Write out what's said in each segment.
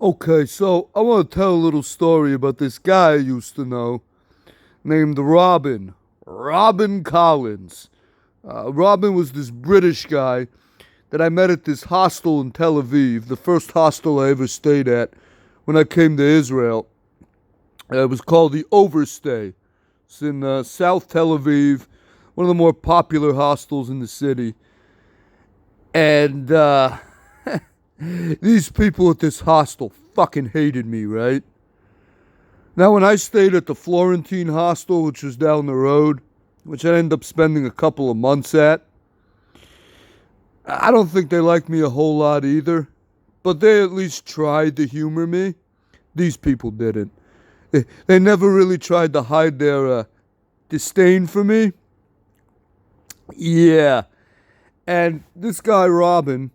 Okay, so I want to tell a little story about this guy I used to know named Robin. Robin Collins. Robin was this British guy that I met at this hostel in Tel Aviv, the first hostel I ever stayed at when I came to Israel. It was called the Overstay. It's in South Tel Aviv, one of the more popular hostels in the city. And these people at this hostel fucking hated me, right? Now, when I stayed at the Florentine hostel, which was down the road, which I ended up spending a couple of months at, I don't think they liked me a whole lot either, but they at least tried to humor me. These people didn't. They never really tried to hide their disdain for me. Yeah. And this guy, Robin,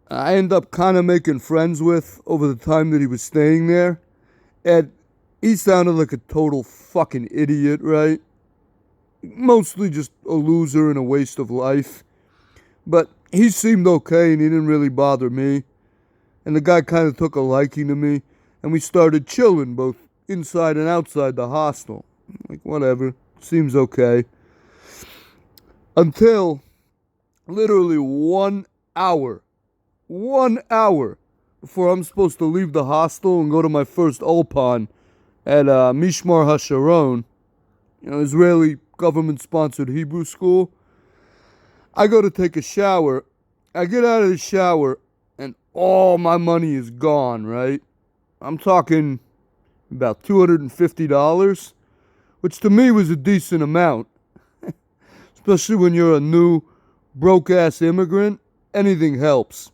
I ended up kind of making friends with over the time that he was staying there. And he sounded like a total fucking idiot, right? Mostly just a loser and a waste of life. But he seemed okay and he didn't really bother me. And the guy kind of took a liking to me. And we started chilling both inside and outside the hostel. Like, whatever. Seems okay. Until literally 1 hour. 1 hour before I'm supposed to leave the hostel and go to my first Ulpan at Mishmar HaSharon, Israeli government-sponsored Hebrew school. I go to take a shower. I get out of the shower, and all my money is gone, right? I'm talking about $250, which to me was a decent amount. Especially when you're a new, broke-ass immigrant, anything helps.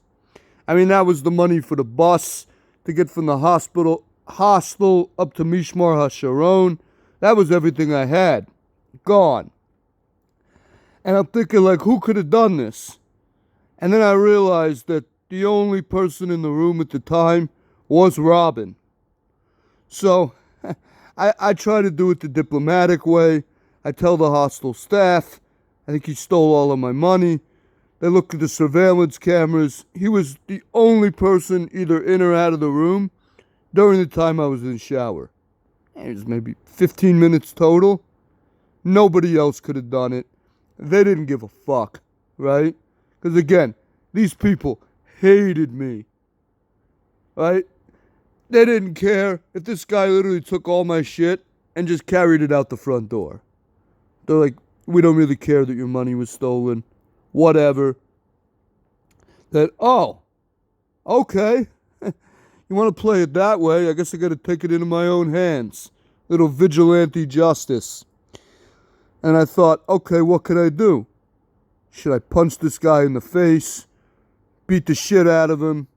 I mean, that was the money for the bus to get from the hostel up to Mishmar HaSharon. That was everything I had. Gone. And I'm thinking, like, who could have done this? And then I realized that the only person in the room at the time was Robin. So I try to do it the diplomatic way. I tell the hostel staff, I think he stole all of my money. They look at the surveillance cameras. He was the only person either in or out of the room during the time I was in the shower. It was maybe 15 minutes total. Nobody else could have done it. They didn't give a fuck, right? Because again, these people hated me, right? They didn't care if this guy literally took all my shit and just carried it out the front door. They're like, we don't really care that your money was stolen. Whatever. That, oh, okay. You want to play it that way? I guess I got to take it into my own hands. Little vigilante justice. And I thought, okay, what could I do? Should I punch this guy in the face? Beat the shit out of him?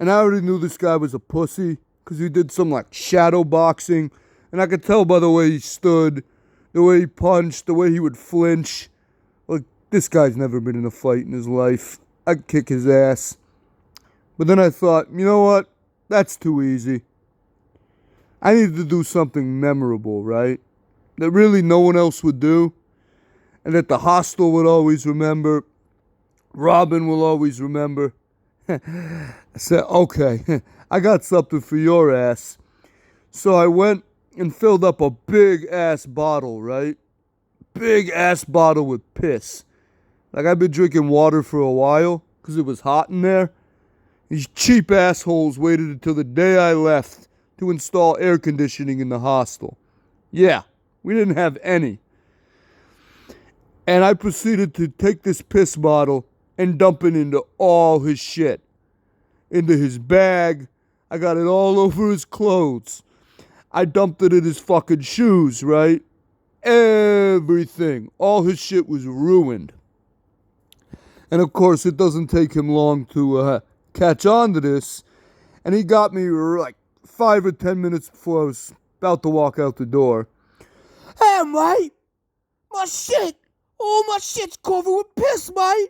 And I already knew this guy was a pussy because he did some like shadow boxing. And I could tell by the way he stood, the way he punched, the way he would flinch. Like, this guy's never been in a fight in his life. I'd kick his ass. But then I thought, you know what? That's too easy. I needed to do something memorable, right? That really no one else would do. And that the hostel would always remember. Robin will always remember. I said, okay, I got something for your ass. So I went and filled up a big ass bottle, right? Big ass bottle with piss. Like, I've been drinking water for a while because it was hot in there. These cheap assholes waited until the day I left to install air conditioning in the hostel. Yeah, we didn't have any. And I proceeded to take this piss bottle and dump it into all his shit. Into his bag. I got it all over his clothes. I dumped it in his fucking shoes, right? Everything. All his shit was ruined. And of course, it doesn't take him long to catch on to this. And he got me like 5 or 10 minutes before I was about to walk out the door. Hey, mate! My shit! All my shit's covered with piss, mate!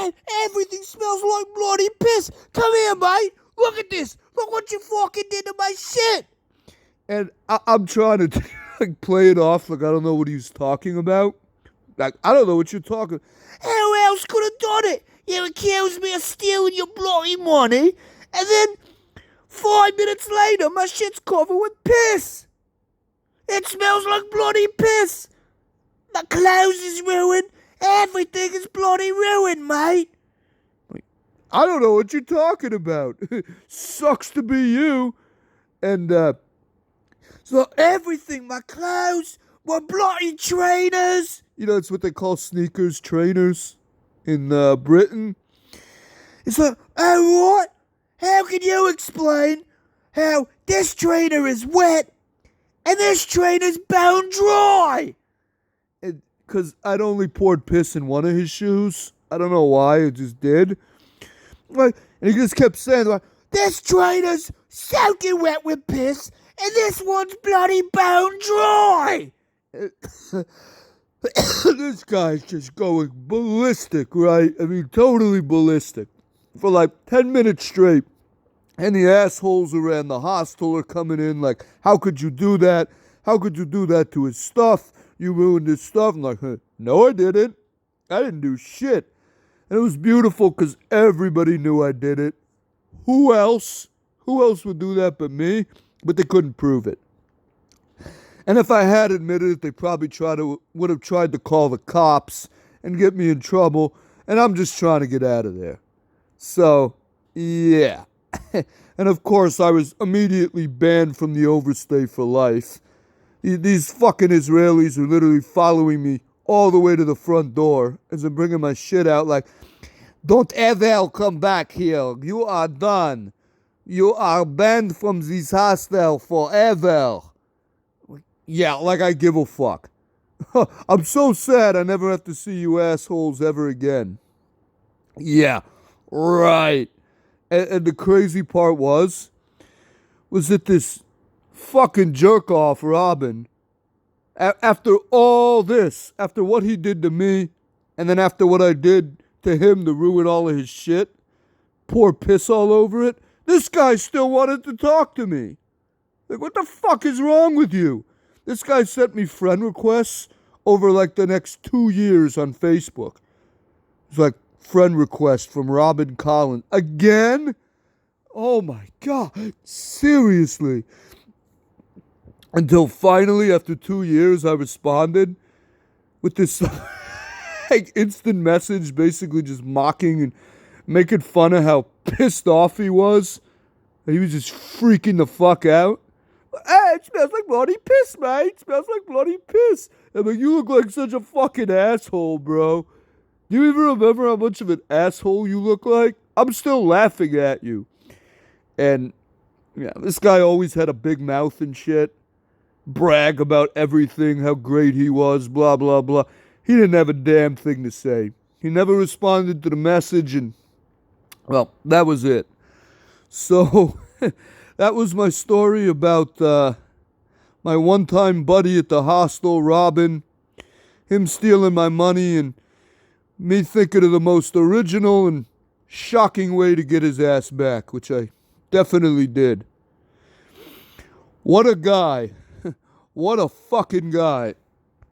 And everything smells like bloody piss! Come here, mate! Look at this! Look what you fucking did to my shit! And I'm trying to like play it off like I don't know what he was talking about. Like, I don't know what you're talking about. Who else could have done it? You accused me of stealing your bloody money, and then 5 minutes later, my shit's covered with piss. It smells like bloody piss. My clothes is ruined. Everything is bloody ruined, mate. I don't know what you're talking about. Sucks to be you. And, so everything, my clothes, my bloody trainers. You know, it's what they call sneakers, trainers in Britain. It's like, oh, what? How can you explain how this trainer is wet and this trainer's bone dry? Because I'd only poured piss in one of his shoes. I don't know why, it just did. Like, and he just kept saying, like, this trainer's soaking wet with piss and this one's bloody bone dry. This guy's just going ballistic, right? I mean, totally ballistic. For like 10 minutes straight. And the assholes around the hostel are coming in like, how could you do that? How could you do that to his stuff? You ruined his stuff. I'm like, no, I didn't. I didn't do shit. And it was beautiful because everybody knew I did it. Who else? Who else would do that but me? But they couldn't prove it. And if I had admitted it, they probably would have tried to call the cops and get me in trouble. And I'm just trying to get out of there. So, yeah. And of course, I was immediately banned from the overstay for life. These fucking Israelis are literally following me all the way to the front door as I'm bringing my shit out like, don't ever come back here. You are done. You are banned from this hostel forever. Yeah, like I give a fuck. I'm so sad I never have to see you assholes ever again. Yeah, right. And the crazy part was that this fucking jerk-off, Robin, after all this, after what he did to me, and then after what I did to him to ruin all of his shit, pour piss all over it, this guy still wanted to talk to me. Like, what the fuck is wrong with you? This guy sent me friend requests over like the next 2 years on Facebook. It's like, friend request from Robin Collins. Again? Oh my God. Seriously. Until finally, after 2 years, I responded with this like instant message, basically just mocking and making fun of how pissed off he was. He was just freaking the fuck out. Hey, it smells like bloody piss, mate. It smells like bloody piss. I'm like, you look like such a fucking asshole, bro. Do you even remember how much of an asshole you look like? I'm still laughing at you. And, yeah, this guy always had a big mouth and shit. Brag about everything, how great he was, blah, blah, blah. He didn't have a damn thing to say. He never responded to the message, and, well, that was it. So, that was my story about my one-time buddy at the hostel, Robin. Him stealing my money and me thinking of the most original and shocking way to get his ass back, which I definitely did. What a guy. What a fucking guy.